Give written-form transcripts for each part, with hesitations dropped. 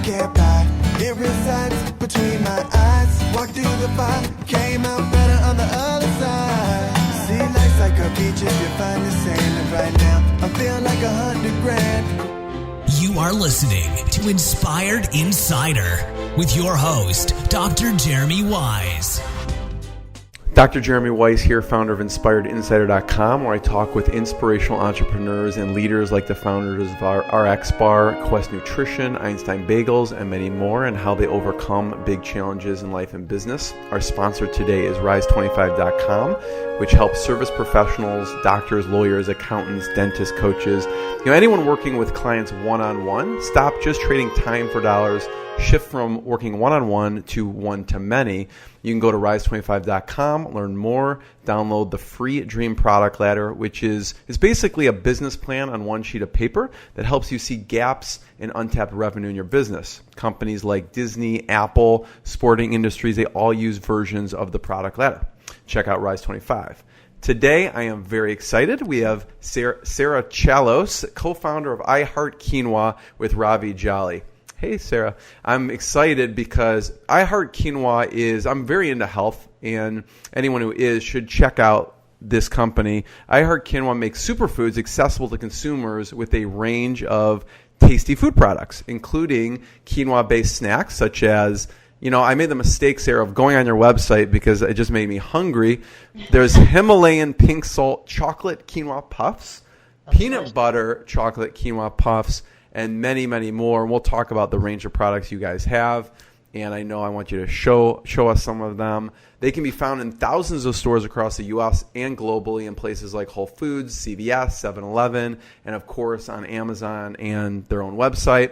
can't buy. It resides between my eyes. Walked through the fire, came out better on the other side. See, life's like a beach if you find the sand. And right now, I feel like $100,000. You are listening to Inspired Insider with your host, Dr. Jeremy Wise. Dr. Jeremy Weiss here, founder of InspiredInsider.com, where I talk with inspirational entrepreneurs and leaders like the founders of RX Bar, Quest Nutrition, Einstein Bagels, and many more, and how they overcome big challenges in life and business. Our sponsor today is Rise25.com, which helps service professionals, doctors, lawyers, accountants, dentists, coaches, anyone working with clients one-on-one. Stop just trading time for dollars. Shift from working one-on-one to one-to-many. You can go to Rise25.com, learn more, download the free Dream Product Ladder, which is basically a business plan on one sheet of paper that helps you see gaps in untapped revenue in your business. Companies like Disney, Apple, sporting industries, they all use versions of the product ladder. Check out Rise25. Today, I am very excited. We have Sarah Chalos, co-founder of I Heart Keenwah with Ravi Jolly. Hey, Sarah. I'm excited because I Heart Keenwah I'm very into health, and anyone who is should check out this company. I Heart Keenwah makes superfoods accessible to consumers with a range of tasty food products, including quinoa-based snacks such as, I made the mistake, Sarah, of going on your website because it just made me hungry. There's Himalayan pink salt chocolate quinoa puffs, peanut butter chocolate quinoa puffs, and many, many more. And we'll talk about the range of products you guys have. And I know I want you to show us some of them. They can be found in thousands of stores across the U.S. and globally in places like Whole Foods, CVS, 7-Eleven, and of course on Amazon and their own website.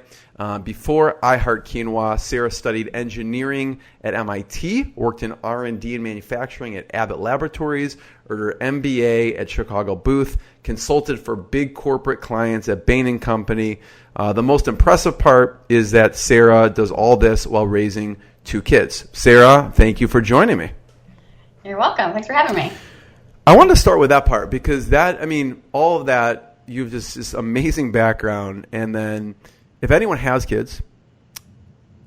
Before I Heart Keenwah, Sarah studied engineering at MIT, worked in R&D and manufacturing at Abbott Laboratories, earned her MBA at Chicago Booth, consulted for big corporate clients at Bain & Company. The most impressive part is that Sarah does all this while raising 2 kids. Sarah, thank you for joining me. You're welcome. Thanks for having me. I wanted to start with that part because all of that, you have this amazing background. And then if anyone has kids,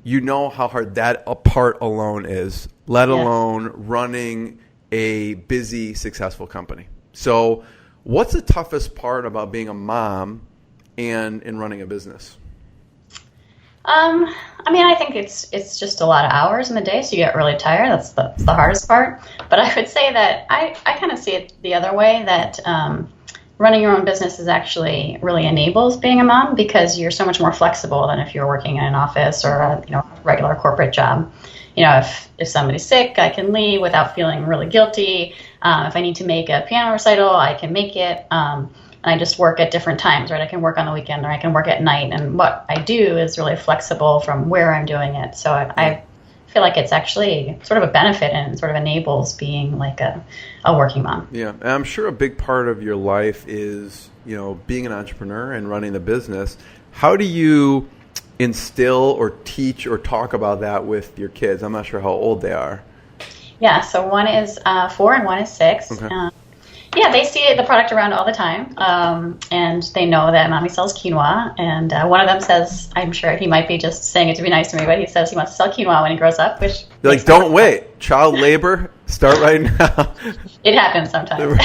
you know how hard that part alone is, let alone running a busy, successful company. So what's the toughest part about being a mom and in running a business? I think it's just a lot of hours in the day, so you get really tired. That's the hardest part. But I would say that I kind of see it the other way, that running your own business is actually really enables being a mom because you're so much more flexible than if you're working in an office or a regular corporate job. If somebody's sick, I can leave without feeling really guilty. If I need to make a piano recital, I can make it. And I just work at different times, right? I can work on the weekend or I can work at night. And what I do is really flexible from where I'm doing it. So I feel like it's actually sort of a benefit and sort of enables being like a working mom. Yeah, and I'm sure a big part of your life is, being an entrepreneur and running the business. How do you instill or teach or talk about that with your kids? I'm not sure how old they are. Yeah, so one is 4 and one is 6. Okay. They see the product around all the time, and they know that mommy sells quinoa. And one of them says, I'm sure he might be just saying it to be nice to me, but he says he wants to sell quinoa when he grows up. Which you're like, don't wait, child labor, start right now. It happens sometimes.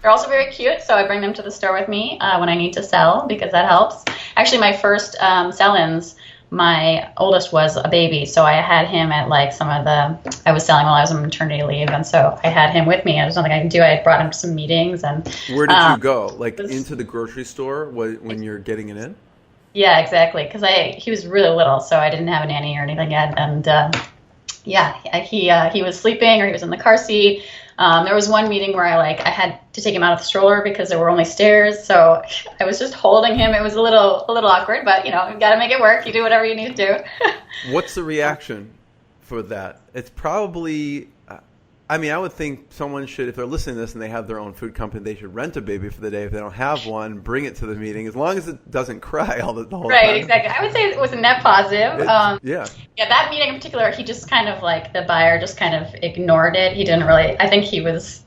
They're also very cute, so I bring them to the store with me when I need to sell because that helps. Actually, my first sell-ins, my oldest was a baby, so I had him at I was selling while I was on maternity leave, and so I had him with me. There was nothing I could do. I brought him to some meetings. And where did you go? Into the grocery store when you're getting it in? Yeah, exactly, because he was really little, so I didn't have a nanny or anything yet, and he was sleeping or he was in the got seat. There was one meeting where I had to take him out of the stroller because there were only stairs, so I was just holding him. It was a little awkward, but you got to make it work. You do whatever you need to do. What's the reaction for that? It's probably I mean, I would think someone should, if they're listening to this and they have their own food company, they should rent a baby for the day. If they don't have one, bring it to the meeting, as long as it doesn't cry the whole time. Right, exactly. I would say it was a net positive. Yeah. Yeah, that meeting in particular, he just kind of like, the buyer just kind of ignored it. He didn't really, I think he was,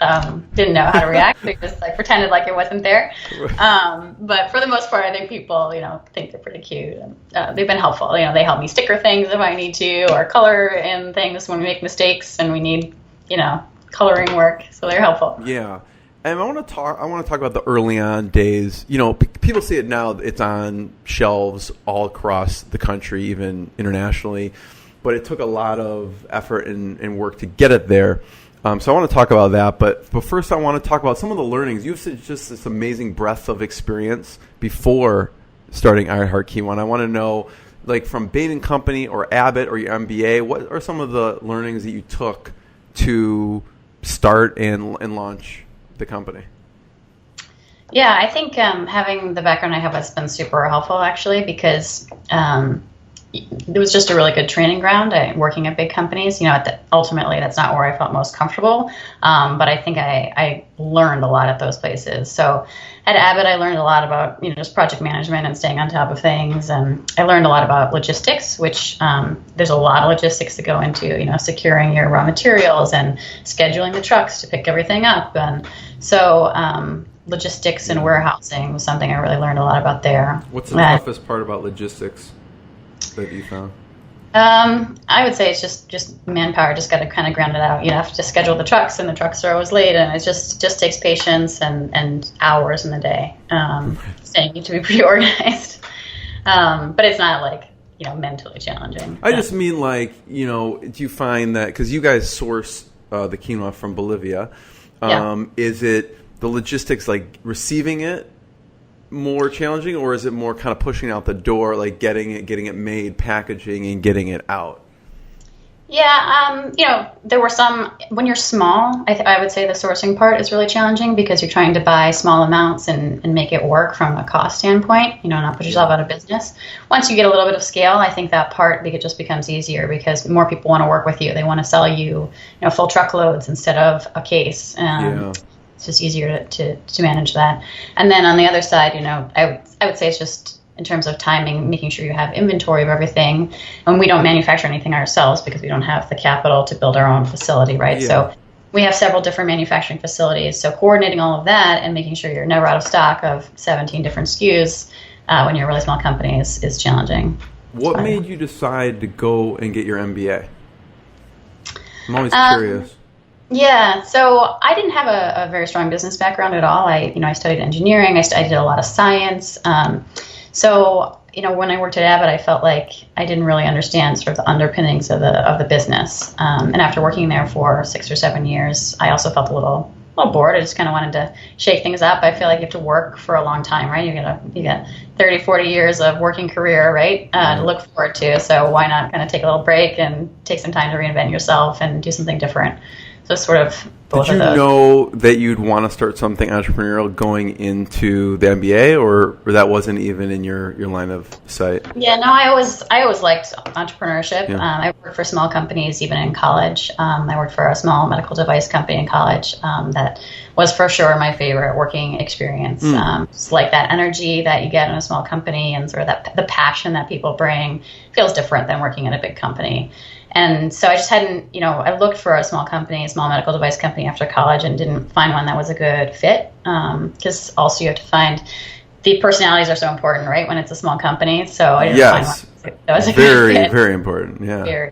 didn't know how to react. He just like pretended like it wasn't there. But for the most part, I think people, think they're pretty cute. And, they've been helpful. They help me sticker things if I need to, or color in things when we make mistakes and we need, coloring work. So they're helpful. Yeah. And I want to talk about the early on days. People see it now. It's on shelves all across the country, even internationally. But it took a lot of effort and work to get it there. So I want to talk about that. But first, I want to talk about some of the learnings. You've said just this amazing breadth of experience before starting I Heart Keenwah. And I want to know, like, from Bain & Company or Abbott or your MBA, what are some of the learnings that you took to start and launch the company? Yeah, I think having the background I have has been super helpful, actually, because it was just a really good training ground. Working at big companies, ultimately that's not where I felt most comfortable. But I think I learned a lot at those places. So at Abbott, I learned a lot about just project management and staying on top of things. And I learned a lot about logistics, which there's a lot of logistics that go into securing your raw materials and scheduling the trucks to pick everything up. And so logistics and warehousing was something I really learned a lot about there. What's the toughest part about logistics that you found? I would say it's just manpower. Just got to kind of ground it out. You have to schedule the trucks, and the trucks are always late, and it just takes patience and hours in the day. So you need to be pretty organized, but it's not like mentally challenging. I just mean, like, do you find that because you guys source the quinoa from Bolivia, is it the logistics, like receiving it, more challenging, or is it more kind of pushing out the door, like getting it made, packaging, and getting it out? Yeah, there were some, when you're small, I would say the sourcing part is really challenging because you're trying to buy small amounts and make it work from a cost standpoint, not put yourself out of business. Once you get a little bit of scale, I think that part it just becomes easier because more people want to work with you. They want to sell you, full truckloads instead of a case. It's just easier to manage that. And then on the other side, I would say it's just in terms of timing, making sure you have inventory of everything. And we don't manufacture anything ourselves because we don't have the capital to build our own facility, right? Yeah. So we have several different manufacturing facilities. So coordinating all of that and making sure you're never out of stock of 17 different SKUs when you're a really small company is challenging. What made you decide to go and get your MBA? I'm always curious. Yeah, so I didn't have a very strong business background at all. I studied engineering. I did a lot of science. So when I worked at Abbott, I felt like I didn't really understand sort of the underpinnings of the business. And after working there for 6 or 7 years, I also felt a little bored. I just kind of wanted to shake things up. I feel like you have to work for a long time, right? You got 30, 40 years of working career, right, to look forward to. So why not kind of take a little break and take some time to reinvent yourself and do something different? So sort of both of those. Did you know that you'd want to start something entrepreneurial going into the MBA, or that wasn't even in your line of sight? Yeah, no, I always liked entrepreneurship. Yeah. I worked for small companies even in college. I worked for a small medical device company in college that was for sure my favorite working experience. Just like that energy that you get in a small company and sort of the passion that people bring feels different than working in a big company. And so I just hadn't, I looked for a small medical device company after college and didn't find one that was a good fit. Because also you have to find, the personalities are so important, right, when it's a small company. So I didn't find one that was a good fit. Very important, yeah.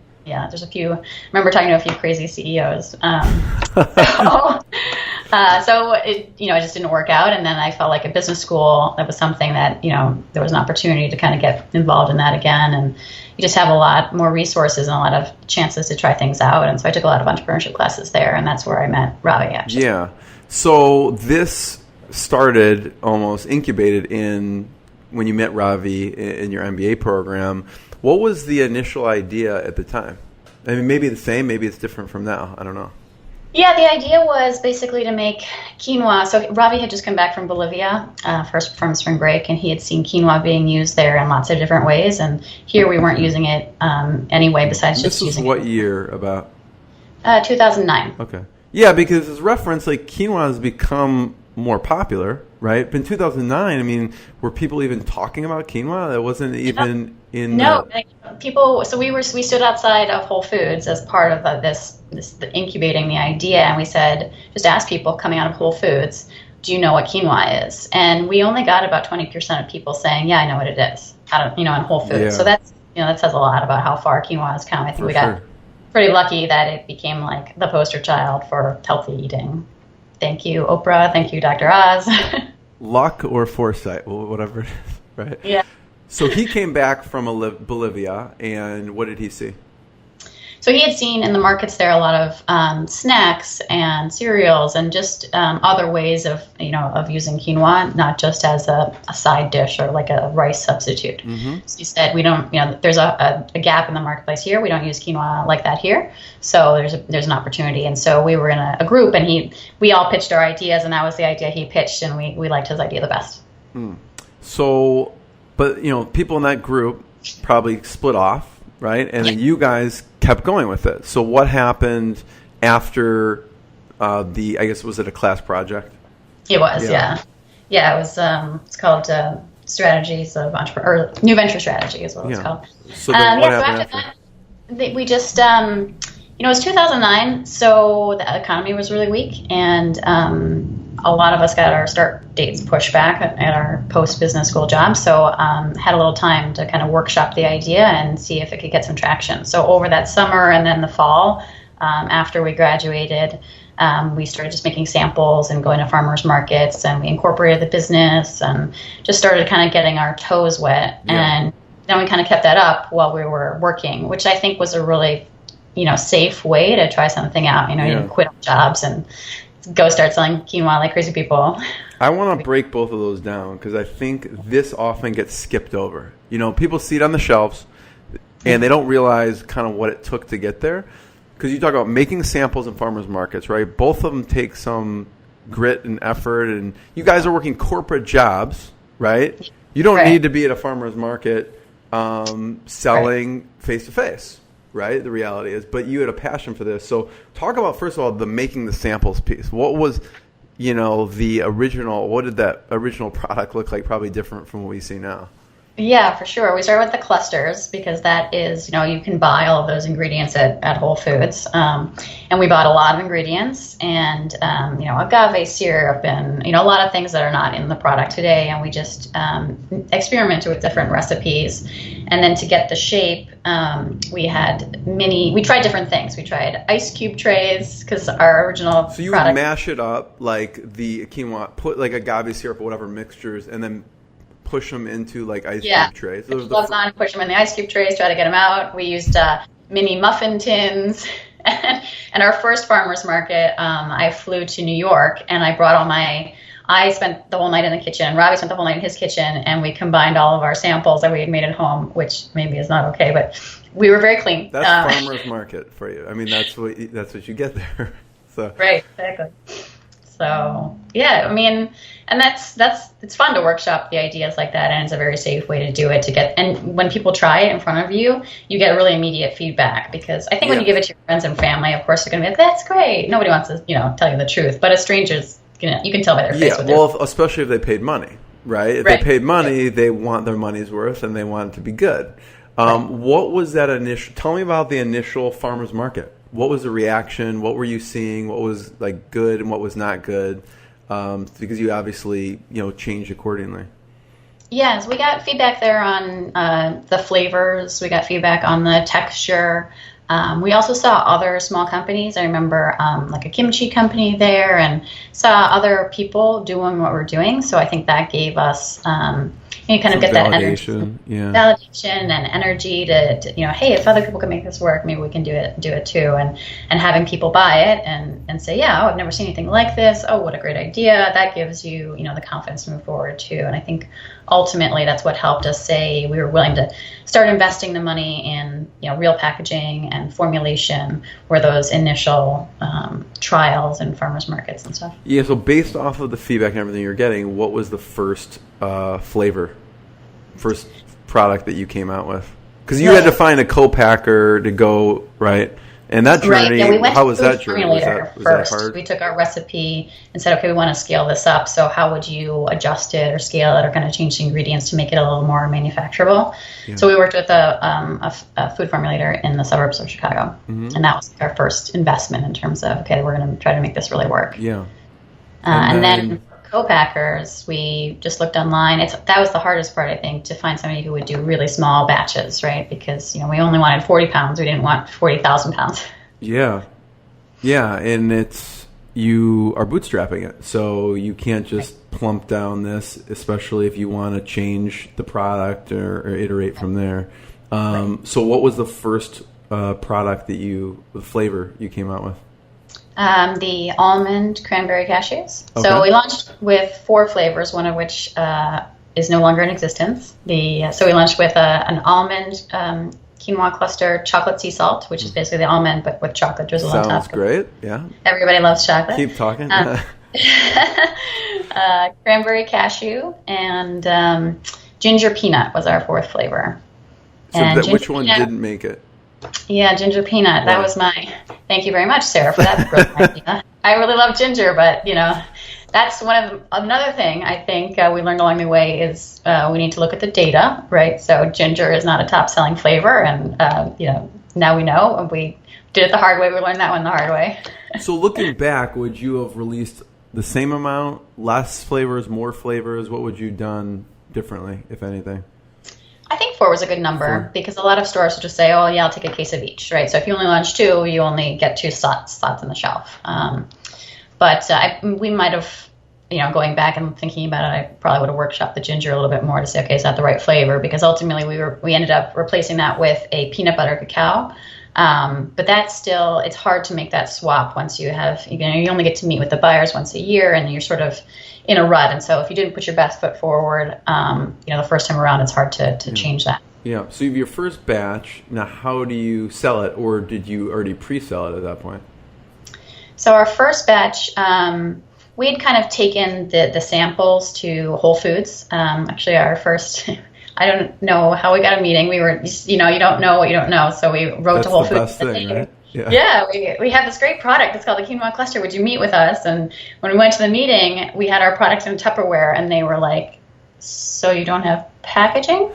There's a few, I remember talking to a few crazy CEOs. So it just didn't work out. And then I felt like at business school, that was something that, there was an opportunity to kind of get involved in that again. And you just have a lot more resources and a lot of chances to try things out. And so I took a lot of entrepreneurship classes there, and that's where I met Ravi, actually. Yeah. So this started almost incubated in when you met Ravi in your MBA program. What was the initial idea at the time? I mean, maybe the same, maybe it's different from now. I don't know. Yeah, the idea was basically to make quinoa. So Ravi had just come back from Bolivia, first from spring break, and he had seen quinoa being used there in lots of different ways. And here we weren't using it anyway, besides just using it. This was what year about? 2009. Okay. Yeah, because as reference, like quinoa has become more popular, right? But in 2009, I mean, were people even talking about quinoa? That wasn't even in. No, people. So we stood outside of Whole Foods as part of this incubating the idea, and we said, just ask people coming out of Whole Foods, do you know what quinoa is? And we only got about 20% of people saying, yeah, I know what it is. In Whole Foods. Yeah. So that's that says a lot about how far quinoa has come. I think we got pretty lucky that it became like the poster child for healthy eating. Thank you, Oprah. Thank you, Dr. Oz. Luck or foresight, whatever it is, right? Yeah. So he came back from Bolivia, and what did he see? So he had seen in the markets there a lot of snacks and cereals and just other ways of using quinoa, not just as a side dish or like a rice substitute. Mm-hmm. So he said, we don't, there's a gap in the marketplace here. We don't use quinoa like that here. So there's an opportunity. And so we were in a group, and we all pitched our ideas, and that was the idea he pitched, and we liked his idea the best. So, but people in that group probably split off. Right, and then you guys kept going with it. So what happened after I guess, was it a class project? It was, yeah. It was. It's called Strategies of Entrepreneur, or New Venture Strategy is what it's called. So then what happened after that? We just, it was 2009, so the economy was really weak, and a lot of us got our start dates pushed back at our post-business school jobs, so had a little time to kind of workshop the idea and see if it could get some traction. So over that summer and then the fall, after we graduated, we started just making samples and going to farmers markets, and we incorporated the business and just started kind of getting our toes wet. Yeah. And then we kind of kept that up while we were working, which I think was a really, safe way to try something out. You can quit our jobs and go start selling quinoa like crazy people. I want to break both of those down because I think this often gets skipped over. People see it on the shelves and they don't realize kind of what it took to get there. Because you talk about making samples in farmers markets, right? Both of them take some grit and effort, and you guys are working corporate jobs, right? You don't need to be at a farmer's market selling face-to-face. Right, the reality is, but you had a passion for this. So talk about, first of all, the making the samples piece. What was, the original, what did that original product look like? Probably different from what we see now. Yeah, for sure. We started with the clusters because that is, you can buy all of those ingredients at Whole Foods. And we bought a lot of ingredients and, agave syrup and, a lot of things that are not in the product today. And we just experimented with different recipes. And then to get the shape, we tried different things. We tried ice cube trays because our original So you product, would mash it up like the quinoa, put like agave syrup or whatever mixtures, and then push them into like ice cube trays. Gloves on, push them in the ice cube trays, try to get them out. We used mini muffin tins. And our first farmer's market, I flew to New York and I brought I spent the whole night in the kitchen, and Robbie spent the whole night in his kitchen, and we combined all of our samples that we had made at home, which maybe is not okay, but we were very clean. That's farmer's market for you. I mean, that's what you get there. So. Right, exactly. So, yeah, I mean, and it's fun to workshop the ideas like that, and it's a very safe way to do it and when people try it in front of you, you get really immediate feedback, because I think when you give it to your friends and family, of course, they're going to be like, that's great. Nobody wants to, tell you the truth, but as strangers, you can tell by their face. Yeah, well, especially if they paid money, right? If they paid money, they want their money's worth, and they want it to be good. What was that initial? Tell me about the initial farmers market. What was the reaction? What were you seeing? What was like good and what was not good? Because you obviously changed accordingly. Yes, we got feedback there on the flavors. We got feedback on the texture. We also saw other small companies. I remember like a kimchi company there, and saw other people doing what we're doing. So I think that gave us kind of get that validation and energy to hey, if other people can make this work, maybe we can do it too. And having people buy it and say, yeah, I've never seen anything like this. Oh, what a great idea. That gives you the confidence to move forward too. And I think ultimately that's what helped us say we were willing to start investing the money in real packaging and formulation, were those initial trials in farmers markets and stuff. Yeah, so based off of the feedback and everything you're getting, what was the first product that you came out with? Because you had to find a co-packer to go, right, And that Right. journey, Yeah, we went how to was food that journey? Was formulator that first. hard? We took our recipe and said, okay, we want to scale this up. So how would you adjust it or scale it or kind of change the ingredients to make it a little more manufacturable? Yeah. So we worked with a food formulator in the suburbs of Chicago. And that was our first investment in terms of, okay, we're going to try to make this really work. Yeah. And then for co-packers, we just looked online. That was the hardest part, I think, to find somebody who would do really small batches, right? Because, we only wanted 40 pounds. We didn't want 40,000 pounds. Yeah. Yeah. And you are bootstrapping it. So you can't just plump down this, especially if you want to change the product or iterate from there. So what was the first product the flavor you came out with? The almond cranberry cashews. Okay. So we launched with 4 flavors, one of which is no longer in existence. So we launched with an almond quinoa cluster chocolate sea salt, which is basically the almond but with chocolate drizzle on top. Sounds great. Yeah. Everybody loves chocolate. Keep talking. Cranberry cashew and ginger peanut was our 4th flavor. Which one didn't make it? Yeah, ginger peanut. That was thank you very much, Sarah, for that brilliant idea. I really love ginger, but, that's another thing I think we learned along the way is we need to look at the data, right? So ginger is not a top-selling flavor, and, now we know. And we did it the hard way. We learned that one the hard way. So looking back, would you have released the same amount, less flavors, more flavors? What would you have done differently, if anything? I think 4 was a good number because a lot of stores will just say, oh, yeah, I'll take a case of each, right? So if you only launch 2, you only get 2 slots on the shelf. But we might have, going back and thinking about it, I probably would have workshopped the ginger a little bit more to say, okay, is that the right flavor? Because ultimately we ended up replacing that with a peanut butter cacao. But that's still, it's hard to make that swap once you have, you only get to meet with the buyers once a year and you're sort of in a rut. And so if you didn't put your best foot forward, the first time around, it's hard to change that. Yeah. So you have your first batch. Now, how do you sell it, or did you already pre-sell it at that point? So our first batch, we had kind of taken the samples to Whole Foods. Actually, our first, I don't know how we got a meeting. We were, you don't know what you don't know. So we wrote to Whole Foods. That's the best thing, right? Yeah, we have this great product. It's called the quinoa cluster. Would you meet with us? And when we went to the meeting, we had our products in Tupperware, and they were like, so you don't have packaging?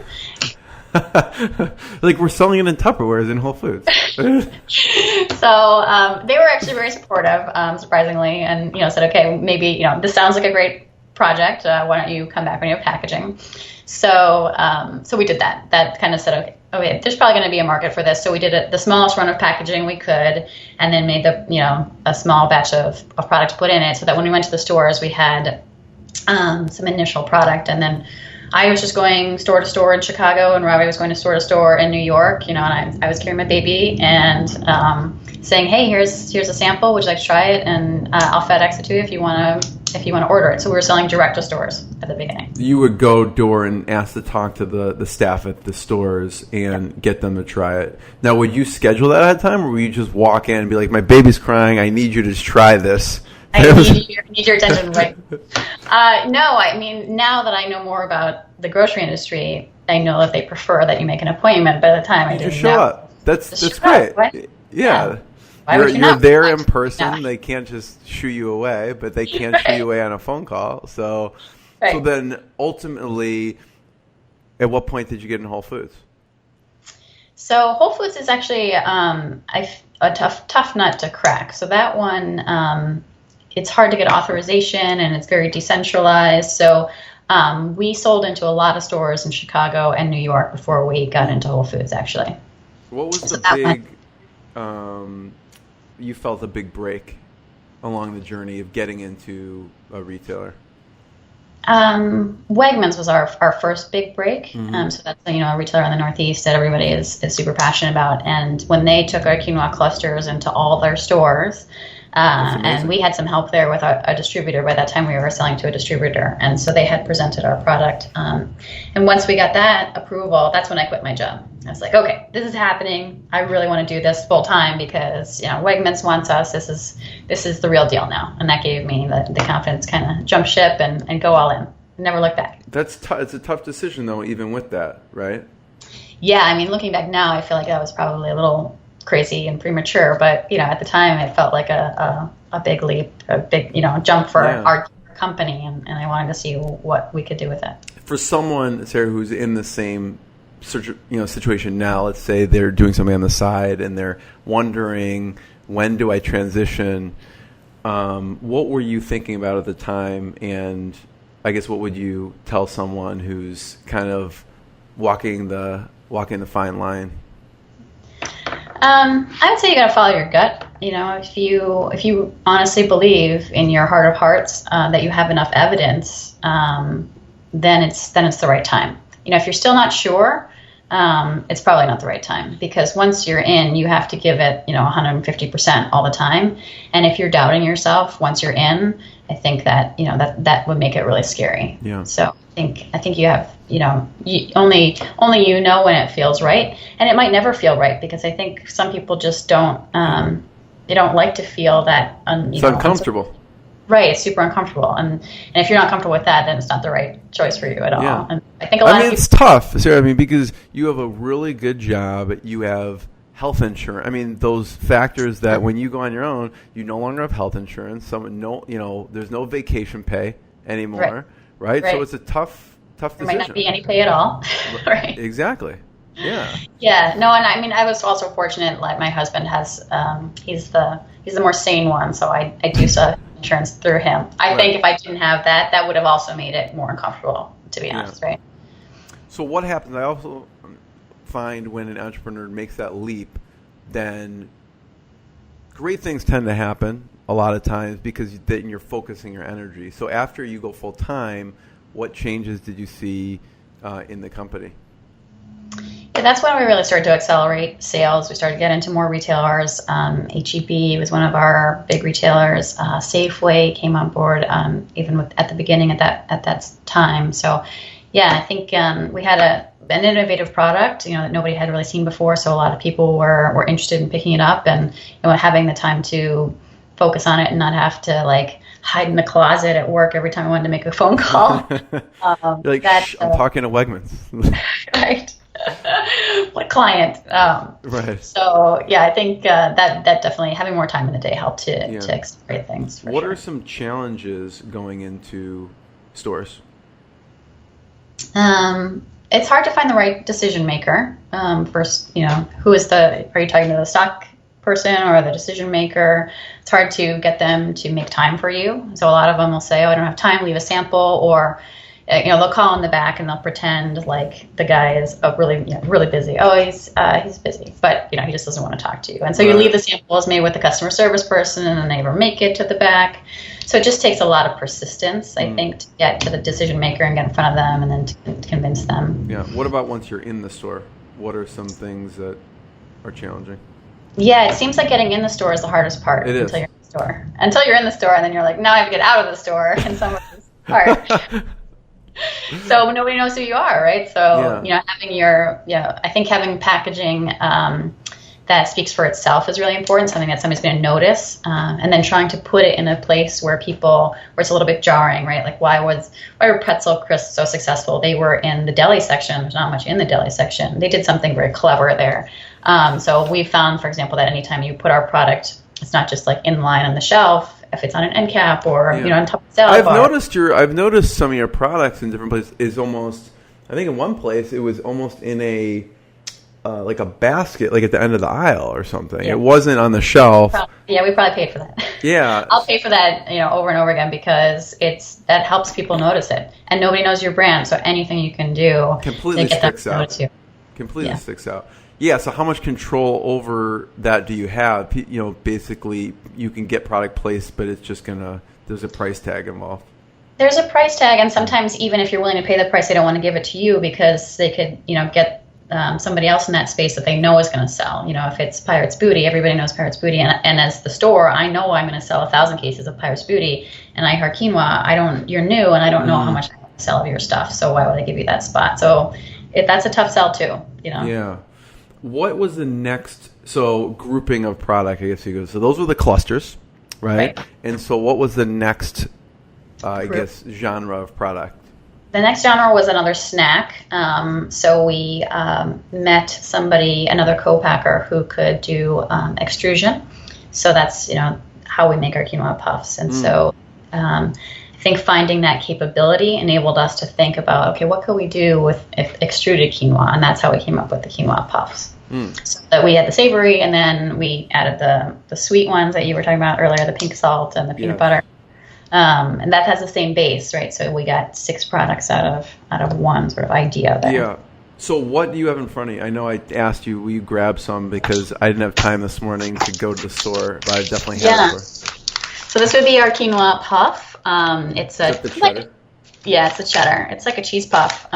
Like, we're selling it in Tupperwares in Whole Foods. So they were actually very supportive, surprisingly, and said, okay, maybe this sounds like a great project. Why don't you come back when you have packaging? So we did that. That kind of said, okay, there's probably going to be a market for this. So we did the smallest run of packaging we could, and then made a small batch of product to put in it, so that when we went to the stores, we had some initial product, and then I was just going store to store in Chicago, and Robbie was going to store in New York, and I was carrying my baby and saying, hey, here's a sample. Would you like to try it? And I'll FedEx it to you if you want to order it. So we were selling direct to stores at the beginning. You would go door and ask to talk to the staff at the stores and get them to try it. Now, would you schedule that at a time, or would you just walk in and be like, my baby's crying, I need you to just try this? I need your attention right. No, I mean, now that I know more about the grocery industry, I know that they prefer that you make an appointment. By the time I didn't just show up. That's great. Yeah. You're there in person. Yeah. They can't just shoo you away, but they can shoo you away on a phone call. So, so then ultimately, at what point did you get in Whole Foods? So Whole Foods is actually a tough nut to crack. So that one, it's hard to get authorization, and it's very decentralized. So we sold into a lot of stores in Chicago and New York before we got into Whole Foods, actually. What was the big, you felt a big break along the journey of getting into a retailer? Wegmans was our first big break. Mm-hmm. So that's a retailer in the Northeast that everybody is super passionate about. And when they took our quinoa clusters into all their stores, and we had some help there with a distributor. By that time, we were selling to a distributor, and so they had presented our product. And once we got that approval, that's when I quit my job. I was like, okay, this is happening. I really want to do this full time because Wegmans wants us. This is the real deal now, and that gave me the confidence, kind of jump ship and go all in. Never look back. It's a tough decision though, even with that, right? Yeah, I mean, looking back now, I feel like that was probably a little crazy and premature, but at the time it felt like a big leap, a big jump for our company, and I wanted to see what we could do with it. For someone, Sarah, who's in the same situation now, let's say they're doing something on the side and they're wondering, when do I transition? What were you thinking about at the time? And I guess what would you tell someone who's kind of walking the fine line? I would say you got to follow your gut. If you honestly believe in your heart of hearts that you have enough evidence, then it's the right time. If you're still not sure, it's probably not the right time, because once you're in, you have to give it 150% all the time. And if you're doubting yourself once you're in, I think that that would make it really scary. Yeah. So I think you have only you know when it feels right, and it might never feel right, because I think some people just don't they don't like to feel that it's uncomfortable. Right, it's super uncomfortable, and if you're not comfortable with that, then it's not the right choice for you at all. Yeah. And I think a lot of people, it's tough, Sarah. Because you have a really good job, you have health insurance. Those factors that when you go on your own, you no longer have health insurance. There's no vacation pay anymore, right? So it's a tough decision. There might not be any pay at all, right? Exactly. Yeah. Yeah. No, and I was also fortunate. Like, my husband has, he's the more sane one, so I do insurance through him. I think if I didn't have that, that would have also made it more uncomfortable, to be honest, right? So what happens? I also find when an entrepreneur makes that leap, then great things tend to happen a lot of times, because then you're focusing your energy. So after you go full time, what changes did you see in the company? Yeah, that's when we really started to accelerate sales. We started to get into more retailers. H-E-B was one of our big retailers. Safeway came on board, even at the beginning at that time. So, yeah, I think we had an innovative product, that nobody had really seen before. So a lot of people were interested in picking it up, and having the time to focus on it and not have to hide in the closet at work every time I wanted to make a phone call. You're like, I'm talking to Wegmans. Right. What client? Right. So yeah, I think that definitely, having more time in the day helped to accelerate things. What are some challenges going into stores? It's hard to find the right decision maker. First, who is are you talking to the stock person or the decision maker? It's hard to get them to make time for you. So a lot of them will say, "Oh, I don't have time. Leave a sample," or they'll call in the back and they'll pretend like the guy is really busy. Oh, he's busy, but he just doesn't want to talk to you. And so you leave the samples maybe with the customer service person, and then they never make it to the back. So it just takes a lot of persistence, I think, to get to the decision maker and get in front of them, and then to convince them. Yeah. What about once you're in the store? What are some things that are challenging? Yeah, it seems like getting in the store is the hardest part. It is. Until you're in the store. Until you're in the store, and then you're like, now I have to get out of the store, and some of this hard. So nobody knows who you are, right? So, I think having packaging that speaks for itself is really important, something that somebody's going to notice, and then trying to put it in a place where it's a little bit jarring, right? Like, why were pretzel crisps so successful? They were in the deli section. There's not much in the deli section. They did something very clever there. So we found, for example, that anytime you put our product, it's not just in line on the shelf. If it's on an end cap or on top of the salad bar. I've noticed some of your products in different places is almost. I think in one place it was almost in a like a basket, like at the end of the aisle or something. Yeah. It wasn't on the shelf. We probably paid for that. Yeah, I'll pay for that, over and over again, because that helps people notice it, and nobody knows your brand. So anything you can do completely to get sticks them to notice you. Completely sticks out. Yeah, so how much control over that do you have? Basically, you can get product placed, but it's just there's a price tag involved. There's a price tag, and sometimes even if you're willing to pay the price, they don't want to give it to you, because they could, get somebody else in that space that they know is going to sell. If it's Pirate's Booty, everybody knows Pirate's Booty, and as the store, I know I'm going to sell 1,000 cases of Pirate's Booty, and I Heart Keenwah. You're new, and I don't know how much I'm going to sell of your stuff, so why would I give you that spot? So that's a tough sell too. Yeah. What was the next grouping of product, I guess you go? So those were the clusters, right? And so what was the next, genre of product? The next genre was another snack. So we met another co-packer who could do extrusion. So that's, how we make our quinoa puffs. And so I think finding that capability enabled us to think about, okay, what could we do with extruded quinoa? And that's how we came up with the quinoa puffs. So that we had the savory, and then we added the sweet ones that you were talking about earlier, the pink salt and the peanut butter. And that has the same base, right? So we got 6 products out of one sort of idea there. Yeah. So what do you have in front of you? I know I asked you, will you grab some, because I didn't have time this morning to go to the store, but I definitely have it. So this would be our quinoa puff. It's a cheddar. It's like a cheese puff.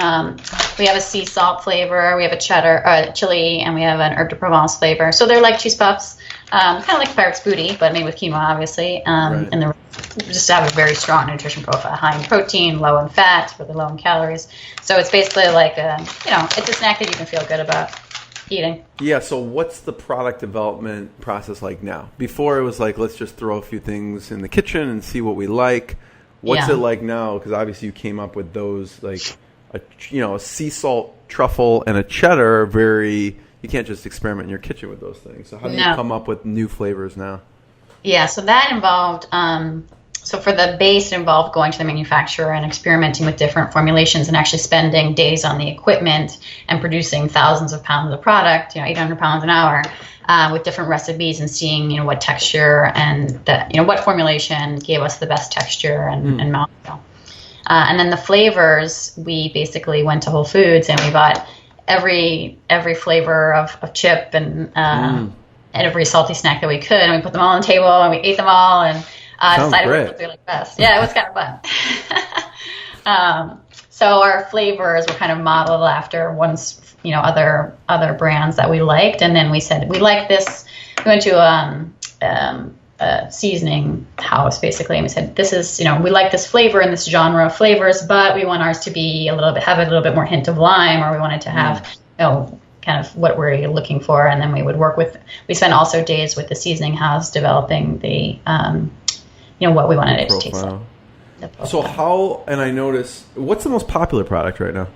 We have a sea salt flavor, we have a cheddar, chili, and we have an herb de Provence flavor. So they're like cheese puffs, kind of like Pirate's Booty, but made with quinoa, obviously. And they're just have a very strong nutrition profile, high in protein, low in fat, really low in calories. So it's basically like it's a snack that you can feel good about eating. Yeah. So what's the product development process like now? Before it was like, let's just throw a few things in the kitchen and see what we like. What's it like now? Because obviously you came up with those, like a sea salt truffle and a cheddar. You can't just experiment in your kitchen with those things. So how do you come up with new flavors now? Yeah, so that involved, so for the base, it involved going to the manufacturer and experimenting with different formulations and actually spending days on the equipment and producing thousands of pounds of product, 800 pounds an hour, with different recipes and seeing, what texture and what formulation gave us the best texture and mouthfeel. And then the flavors, we basically went to Whole Foods and we bought every flavor of chip and every salty snack that we could, and we put them all on the table and we ate them all and decided what we liked best. Yeah, it was kind of fun. So our flavors were kind of modeled after other brands that we liked, and then we said we like this. We went to a seasoning house basically, and we said this is we like this flavor in this genre of flavors, but we want ours to be have a little bit more hint of lime, or we want it to have kind of what we're looking for. And then we spent also days with the seasoning house developing the what we wanted it to taste like. So and I notice, what's the most popular product right now?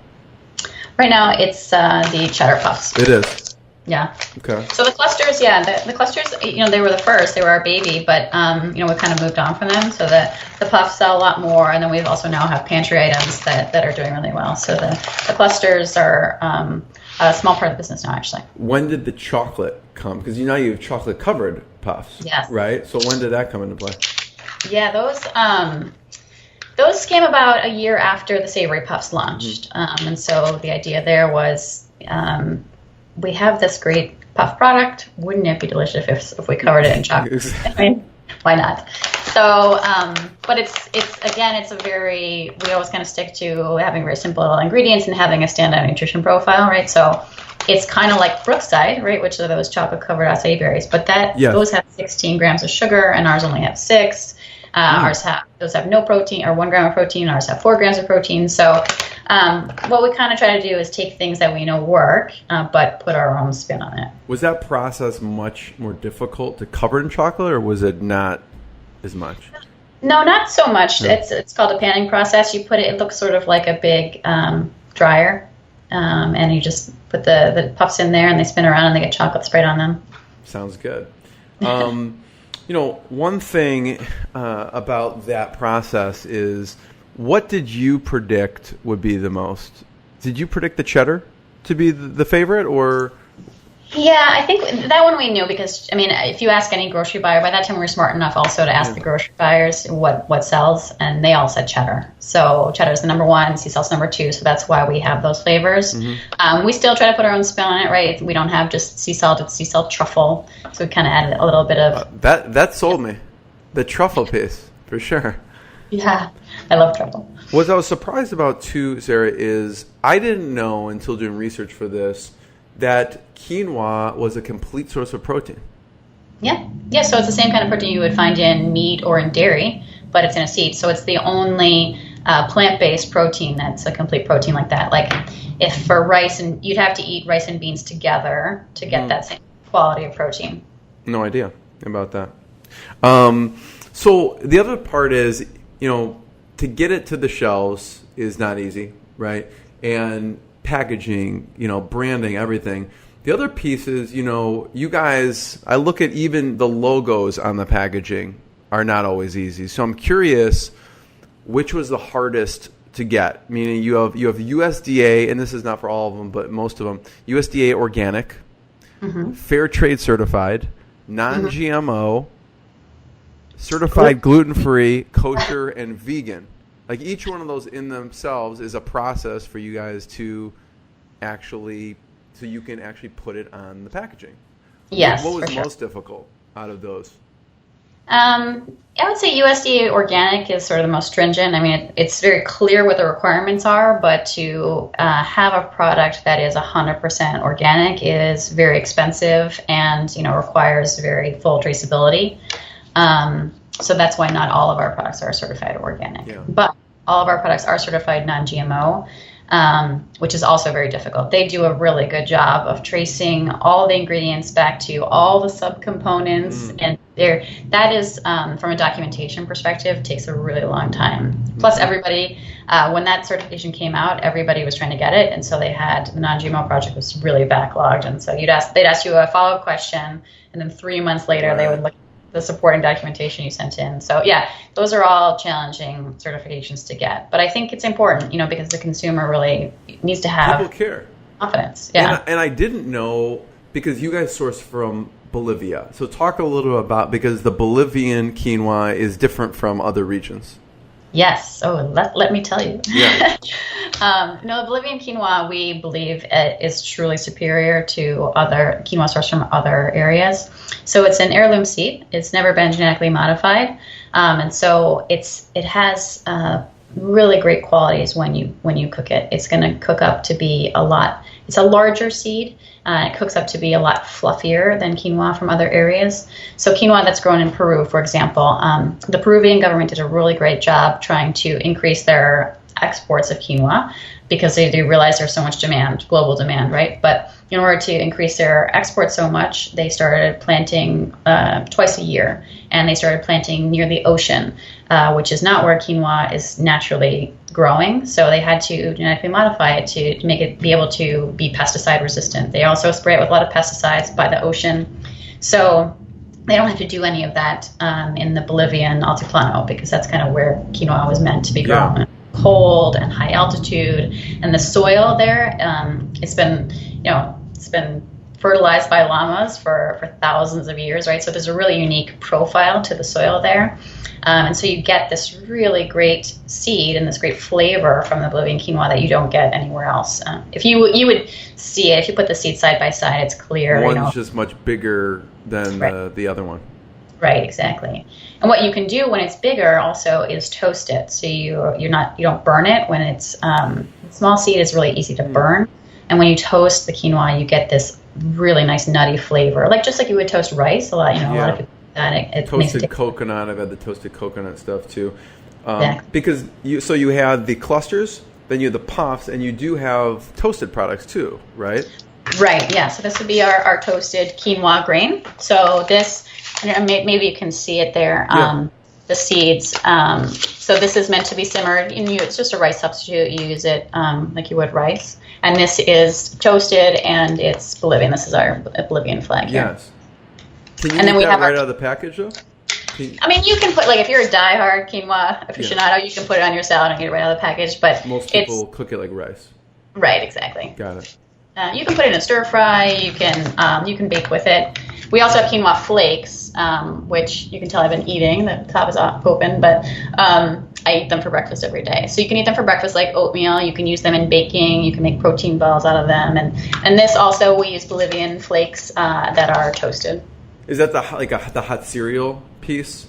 Right now it's the cheddar puffs. It is. Yeah. Okay. So the clusters, the clusters, they were the first. They were our baby, but we kind of moved on from them. So the puffs sell a lot more, and then we also now have pantry items that are doing really well. So the clusters are a small part of the business now, actually. When did the chocolate come? Because you have chocolate covered puffs. Yes. Right. So when did that come into play? Yeah, those came about a year after the savory puffs launched, and so the idea there was. We have this great puff product. Wouldn't it be delicious if we covered it in chocolate? I mean, why not? So, but we always kind of stick to having very simple ingredients and having a standout nutrition profile, right? So it's kind of like Brookside, right? Which are those chocolate covered acai berries, but those have 16 grams of sugar and ours only have 6. Those have no protein or 1 gram of protein. Ours have 4 grams of protein. So what we kind of try to do is take things that we know work, but put our own spin on it. Was that process much more difficult to cover in chocolate, or was it not as much? No, not so much. No. It's called a panning process. You put it looks sort of like a big dryer, and you just put the puffs in there and they spin around and they get chocolate sprayed on them. Sounds good. One thing about that process is, what did you predict would be the most? Did you predict the cheddar to be the favorite, or? Yeah, I think that one we knew because, if you ask any grocery buyer, by that time we were smart enough also to ask the grocery buyers what sells, and they all said cheddar. So cheddar is the number 1, sea salt's number 2, so that's why we have those flavors. We still try to put our own spin on it, right? We don't have just sea salt, it's sea salt truffle, so we kind of added a little bit of... That sold me. The truffle piece, for sure. Yeah, I love truffle. What I was surprised about too, Sarah, is I didn't know until doing research for this that quinoa was a complete source of protein. Yeah, so it's the same kind of protein you would find in meat or in dairy, but it's in a seed. So it's the only plant-based protein that's a complete protein like that. Like if for rice, and you'd have to eat rice and beans together to get that same quality of protein. No idea about that. So the other part is, to get it to the shelves, is not easy, right? And packaging, branding, everything. The other piece is, you guys, I look at even the logos on the packaging are not always easy. So I'm curious, which was the hardest to get? Meaning you have USDA, and this is not for all of them, but most of them, USDA organic, fair trade certified, non-GMO, certified gluten-free, kosher, and vegan. Like each one of those in themselves is a process for you guys to actually, so you can actually put it on the packaging. Yes. What was most difficult out of those? I would say USDA organic is sort of the most stringent. I mean, it's very clear what the requirements are, but to have a product that is 100% organic is very expensive and, requires very full traceability. So that's why not all of our products are certified organic. Yeah. But all of our products are certified non-GMO, which is also very difficult. They do a really good job of tracing all the ingredients back to all the subcomponents, and that is, from a documentation perspective, takes a really long time. Plus, everybody, when that certification came out, everybody was trying to get it, and so the non-GMO project was really backlogged, and so they'd ask you a follow-up question, and then 3 months later, they would look at the supporting documentation you sent in. So yeah, those are all challenging certifications to get. But I think it's important, because the consumer really needs to have people care, confidence. Yeah. And I didn't know, because you guys source from Bolivia. So talk a little about, because the Bolivian quinoa is different from other regions. Yes. Oh, let me tell you. Yeah. No, the Bolivian quinoa, we believe, is truly superior to other quinoa sourced from other areas. So it's an heirloom seed. It's never been genetically modified, and so it has really great qualities when you cook it. It's going to cook up to be it's a larger seed. It cooks up to be a lot fluffier than quinoa from other areas. So quinoa that's grown in Peru, for example, the Peruvian government did a really great job trying to increase their exports of quinoa because they do realize there's so much demand, global demand, right? But in order to increase their exports so much, they started planting twice a year, and they started planting near the ocean, which is not where quinoa is naturally growing. So they had to genetically modify it to make it be able to be pesticide resistant. They also spray it with a lot of pesticides by the ocean. So they don't have to do any of that in the Bolivian Altiplano, because that's kind of where quinoa was meant to be grown. Yeah. Cold and high altitude, and the soil there, it's been fertilized by llamas for thousands of years, right? So there's a really unique profile to the soil there, and so you get this really great seed and this great flavor from the Bolivian quinoa that you don't get anywhere else. If you would see it if you put the seeds side by side, it's clear. One's just much bigger than the other one. Right, exactly. And what you can do when it's bigger also is toast it. So you don't burn it when it's small seed is really easy to burn. And when you toast the quinoa, you get this really nice nutty flavor, just like you would toast rice. A lot of people do that. It toasted makes coconut. I've had the toasted coconut stuff too. Exactly. Because you had the clusters, then you have the puffs, and you do have toasted products too, right? Right. Yeah. So this would be our toasted quinoa grain. So this. Maybe you can see it there, the seeds. So this is meant to be simmered. It's just a rice substitute. You use it like you would rice. And this is toasted, and it's Bolivian. This is our Bolivian flag here. Yes. Can you eat that right out of the package, though? You can put, if you're a diehard quinoa aficionado, you can put it on your salad and get it right out of the package. But most people cook it like rice. Right, exactly. Got it. You can put it in a stir fry. You can bake with it. We also have quinoa flakes, which you can tell I've been eating. The top is open, but I eat them for breakfast every day. So you can eat them for breakfast like oatmeal. You can use them in baking. You can make protein balls out of them. And this also, we use Bolivian flakes that are toasted. Is that the hot cereal piece?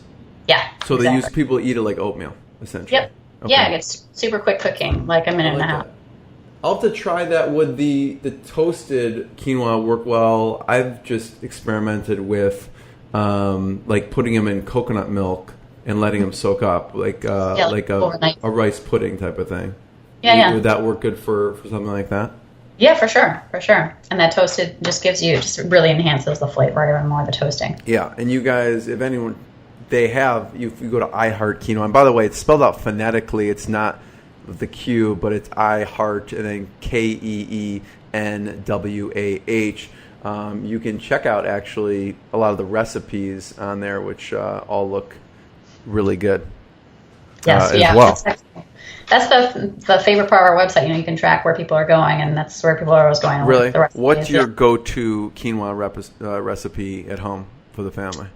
Yeah. So exactly. People eat it like oatmeal, essentially. Yep. Okay. Yeah, it's super quick cooking, like a minute and a half. I'll have to try that. Would the toasted quinoa work well? I've just experimented with putting them in coconut milk and letting them soak up, like a rice pudding type of thing. Yeah. Would that work good for something like that? Yeah, for sure. And that toasted just really enhances the flavor even more, the toasting. Yeah, and you guys, if anyone, if you go to I Heart Keenwah, and by the way, it's spelled out phonetically. It's not the Q, but it's I Heart and then KEENWAH. You can check out actually a lot of the recipes on there, which all look really good. Yes, as well. That's the favorite part of our website. You can track where people are going, and that's where people are always going. Really? The What's your go-to quinoa recipe at home for the family?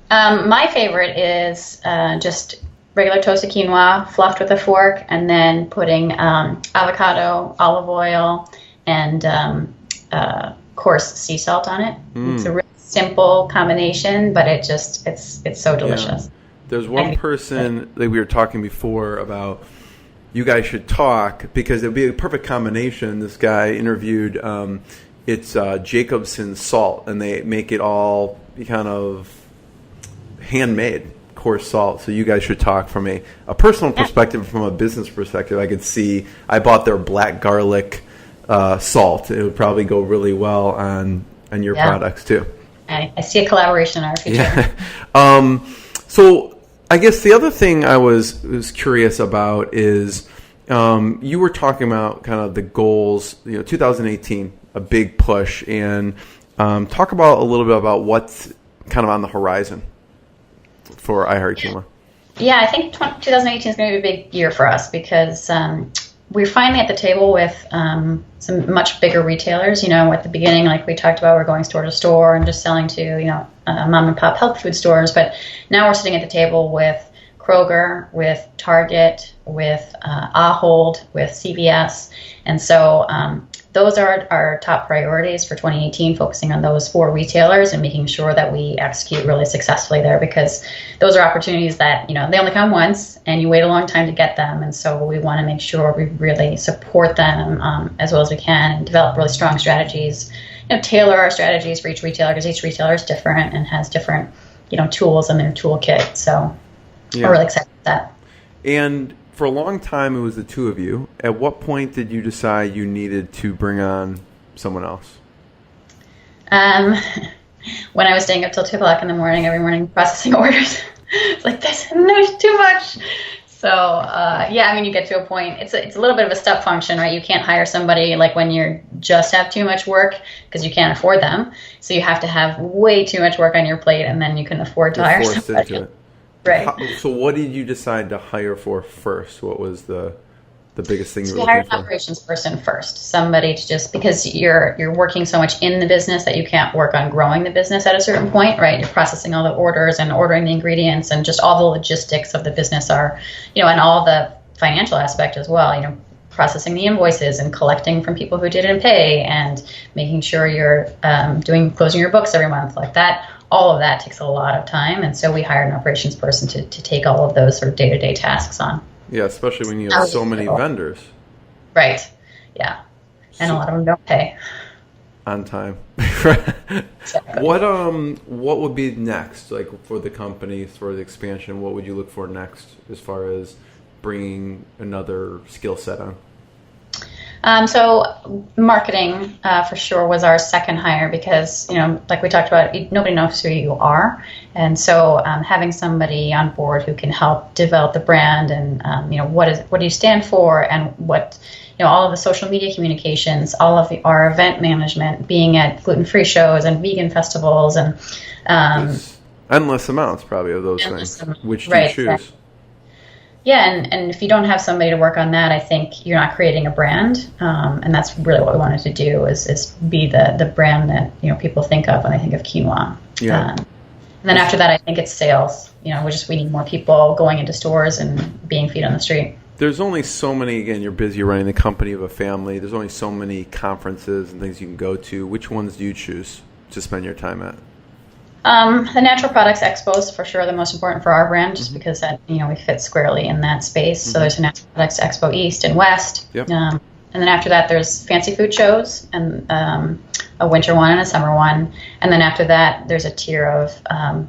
My favorite is just regular toasted quinoa, fluffed with a fork, and then putting avocado, olive oil, and coarse sea salt on it. It's a really simple combination, but it's so delicious. Yeah. There's one person that we were talking before about. You guys should talk because it would be a perfect combination. This guy interviewed. It's Jacobsen salt, and they make it all kind of handmade coarse salt. So you guys should talk from a personal perspective, from a business perspective. I could see. I bought their black garlic salt. It would probably go really well on your products too. I see a collaboration in our future. Yeah. So I guess the other thing I was curious about is you were talking about kind of the goals, 2018, a big push, and talk about a little bit about what's kind of on the horizon for I Heart Keenwah. Yeah, I think 2018 is going to be a big year for us because we're finally at the table with some much bigger retailers. At the beginning, like we talked about, we're going store to store and just selling to, mom and pop health food stores. But now we're sitting at the table with Kroger, with Target, with Ahold, with CVS. And so those are our top priorities for 2018, focusing on those 4 retailers and making sure that we execute really successfully there, because those are opportunities that, they only come once and you wait a long time to get them. And so we want to make sure we really support them as well as we can and develop really strong strategies, tailor our strategies for each retailer, because each retailer is different and has different, tools in their toolkit. So we're really excited about that. And for a long time, it was the two of you. At what point did you decide you needed to bring on someone else? When I was staying up till 2 o'clock in the morning, every morning processing orders. It's like, there's too much. So, you get to a point. It's a little bit of a step function, right? You can't hire somebody like when you just have too much work because you can't afford them. So you have to have way too much work on your plate, and then you can afford to hire somebody. Into it. Right. So what did you decide to hire for first? What was the biggest thing you were looking for? We hired an operations person first. Somebody to just, because you're working so much in the business that you can't work on growing the business at a certain point, right? You're processing all the orders and ordering the ingredients, and just all the logistics of the business are, and all the financial aspect as well, processing the invoices and collecting from people who didn't pay and making sure you're closing your books every month like that. All of that takes a lot of time, and so we hired an operations person to take all of those sort of day-to-day tasks on. Yeah, especially when you have so many vendors. Right. Yeah. And a lot of them don't pay. On time. Exactly. What would be next, like for the company, for the expansion? What would you look for next as far as bringing another skill set on? So marketing for sure was our second hire because, like we talked about, nobody knows who you are. And so having somebody on board who can help develop the brand and, what do you stand for, and what, all of the social media communications, all of our event management, being at gluten-free shows and vegan festivals and endless amounts probably of those things. Which do you choose? Exactly. Yeah, and if you don't have somebody to work on that, I think you're not creating a brand, and that's really what we wanted to do is be the brand that people think of when they think of quinoa. Yeah. And then after that, I think it's sales. We need more people going into stores and being feet on the street. There's only so many. Again, you're busy running the company of a family. There's only so many conferences and things you can go to. Which ones do you choose to spend your time at? The Natural Products Expo is for sure the most important for our brand, just because that we fit squarely in that space. So there's a Natural Products Expo East and West, yep. And then after that there's fancy food shows and a winter one and a summer one, and then after that there's a tier of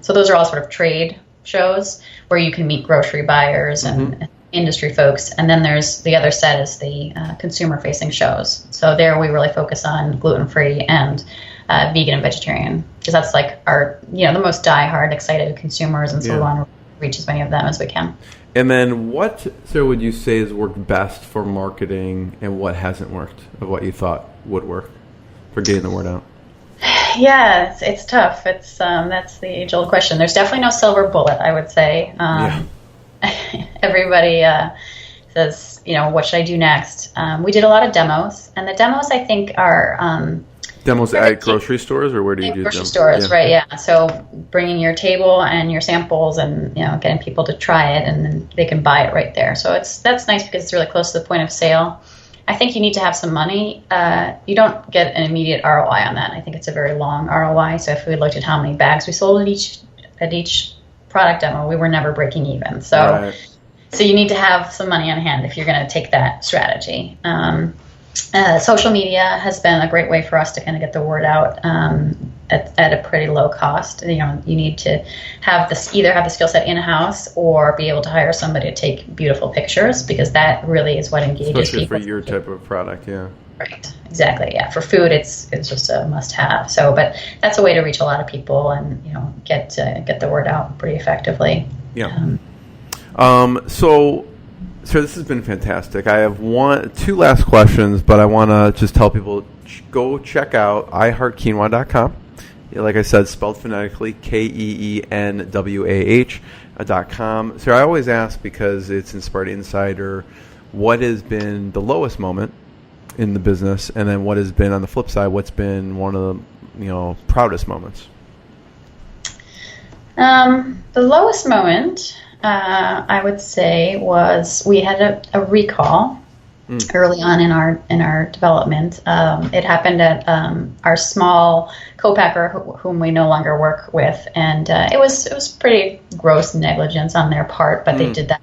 so those are all sort of trade shows where you can meet grocery buyers and industry folks, and then there's the other set is the consumer facing shows. So there we really focus on gluten-free and vegan and vegetarian, because that's like our, the most die-hard, excited consumers, and so we want to reach as many of them as we can. And then what, Sarah, would you say has worked best for marketing and what hasn't worked of what you thought would work for getting the word out? Yeah, it's tough. It's that's the age-old question. There's definitely no silver bullet, I would say. Everybody says, what should I do next? We did a lot of demos, and the demos, I think, are demos at grocery stores, or where do you do grocery stores? Right, yeah. So bringing your table and your samples, and getting people to try it, and then they can buy it right there. So that's nice because it's really close to the point of sale. I think you need to have some money. You don't get an immediate ROI on that. I think it's a very long ROI. So if we looked at how many bags we sold at each product demo, we were never breaking even. So So you need to have some money on hand if you're going to take that strategy. Social media has been a great way for us to kind of get the word out at a pretty low cost. You need to have either have the skill set in-house or be able to hire somebody to take beautiful pictures, because that really is what engages especially people. For your type of product, yeah. Right, exactly. Yeah, for food, it's just a must-have. So, but that's a way to reach a lot of people and get the word out pretty effectively. Yeah. So this has been fantastic. I have two last questions, but I want to just tell people, go check out iheartquinoa.com. Like I said, spelled phonetically, KEENWAH.com. So I always ask, because it's Inspired Insider, what has been the lowest moment in the business, and then what has been, on the flip side, what's been one of the proudest moments? The lowest moment, I would say, was we had a recall early on in our development. It happened at our small co-packer whom we no longer work with, and it was pretty gross negligence on their part, but they did that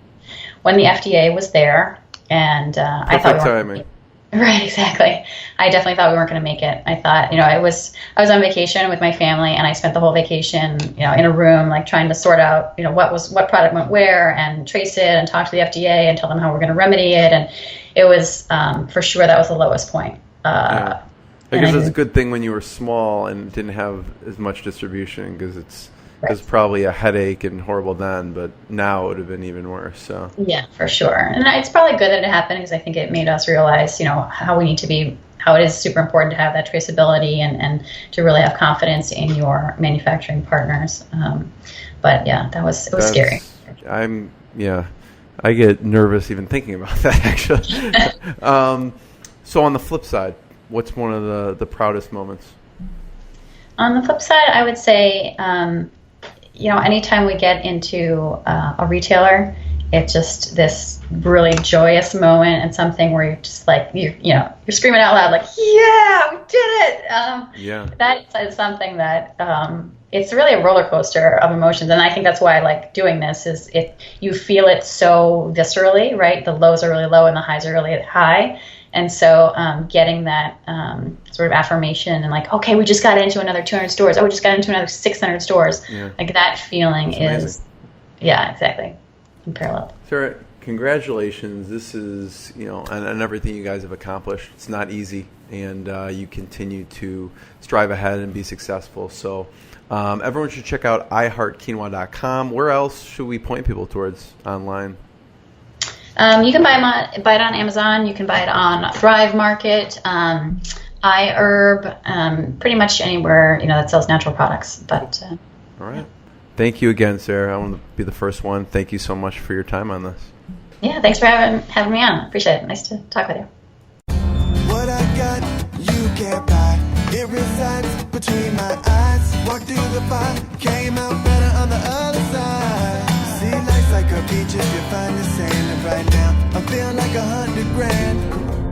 when the FDA was there, and I thought timing. Right, exactly. I definitely thought we weren't going to make it. I thought, I was on vacation with my family, and I spent the whole vacation, in a room, like trying to sort out, what product went where, and trace it, and talk to the FDA and tell them how we're going to remedy it. And it was, for sure, that was the lowest point. I guess it's a good thing when you were small and didn't have as much distribution, because it was probably a headache and horrible then, but now it would have been even worse. So yeah, for sure. And it's probably good that it happened, because I think it made us realize, how we need to be, how it is super important to have that traceability and to really have confidence in your manufacturing partners. But yeah, it was scary. I get nervous even thinking about that, actually. So on the flip side, what's one of the proudest moments? On the flip side, I would say, anytime we get into a retailer, it's just this really joyous moment, and something where you're just like, you're screaming out loud, like, yeah, we did it. That is something that it's really a roller coaster of emotions, and I think that's why I like doing this. Is you feel it so viscerally, right? The lows are really low and the highs are really high. And so getting that sort of affirmation and like, okay, we just got into another 200 stores. Oh, we just got into another 600 stores. Yeah. Like that feeling is, exactly, unparalleled. Sarah, congratulations. This is, and everything you guys have accomplished. It's not easy, and you continue to strive ahead and be successful. So everyone should check out iheartquinoa.com. Where else should we point people towards online? You can buy it on Amazon. You can buy it on Thrive Market, iHerb, pretty much anywhere that sells natural products. But all right, thank you again, Sarah. I want to be the first one. Thank you so much for your time on this. Yeah, thanks for having me on. Appreciate it. Nice to talk with you. What I got, you can't buy. It resides between my eyes. Walked through the fire, came out better on the other side. See, life's like a beach if you find the sand. And right now, I feel like $100 grand.